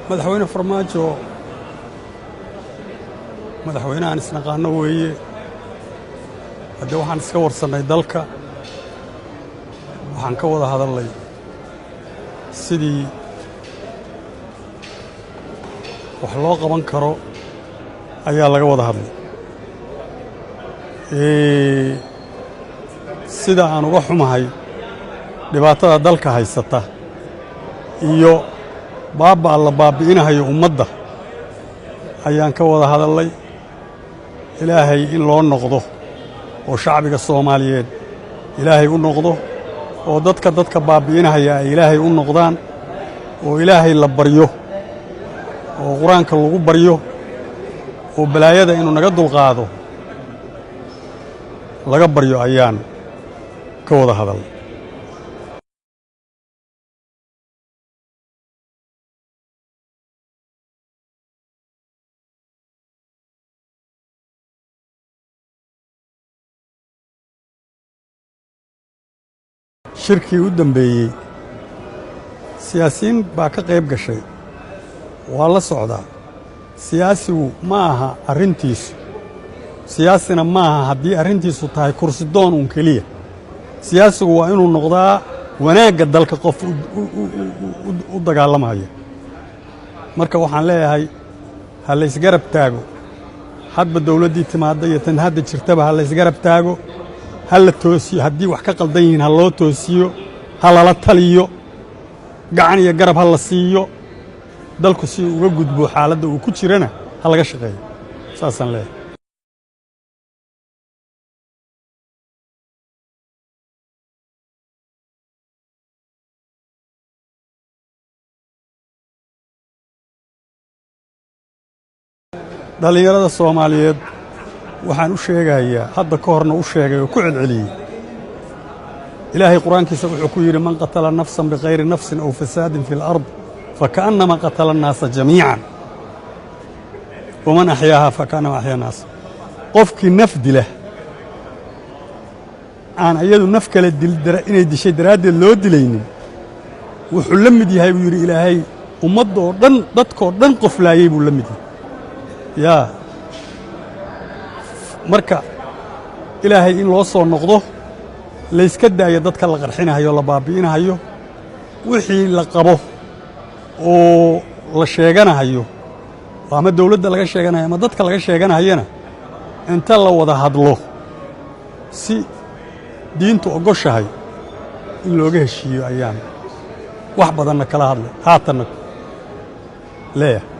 madaxweyne farmaajo madaxweynahan isnaqaano weeye haddii waxaan iska warsannay dalka waxaan ka wada hadalnay sidii wax loo qaban karo ayaa laga wada hadlay sida aan uga xumahay dhibaatada dalka haysata iyo baabaa la baabi'inahayo ummadda ayaan ka wada hadalnay ilaahay in loo noqdo oo shacbiga Soomaaliyeed ilaahay u noqdo oo dadka baabi'inahaya ay ilaahay u noqdaan oo ilaahay la baryo oo quraanka lagu baryo oo balaayada inuu naga dulqaado laga baryo ayaan ka wada hadalnay shirkii u dambeeyey siyaasiyiin baa ka qayb gashay waa la socdaa siyaasigu ma aha arrintiisu siyaasina ma aha haddii arrintiisu tahay kursi doon uun keliya siyaasigu waa inuu noqdaa wanaagga dalka qof u dagaalamaya marka waxaan leeyahay ha la isgarab taago hadba dawladdii timaadda iyo tan hadda jirtaba ha la isgarab taago ha la toosiyo haddii wax ka qaldan yihiin ha loo toosiyo ha lala taliyo gacan iyo garab ha la siiyo dalku si uga gudbo xaaladda uu ku jirana ha laga shaqeeyo saasaan leeyahay dhalinyarada Soomaaliyeed waxaan u sheegayaa hadda ka horna u sheegay oo ku celceliyey ilaahay quraankiisa wuxuu ku yiri man qatala nafsan bighayri nafsin aw fasadin fil ard فكأنما قتل الناس جميعا ومن أحياها فكأنما أحيا الناس قفك نفد له أنا أيضا نفك إن الشيء دراد اللو دلين وحلمدي هاي ويري إلهي ومضوا ضدكوا قف لا يبوا لمدي يا مركا إلهي إن وصل النقضه ليس كدا يضدك الغرحين هاي ولا بابين هايو وحي لقبه oo la sheeganayo ama dawladda laga sheeganayo ama dadka laga sheeganayana inta la wada hadlo si diintu ogoshahay in looga heshiiyo ayaan wax badan kala hadlay haatan leeyahay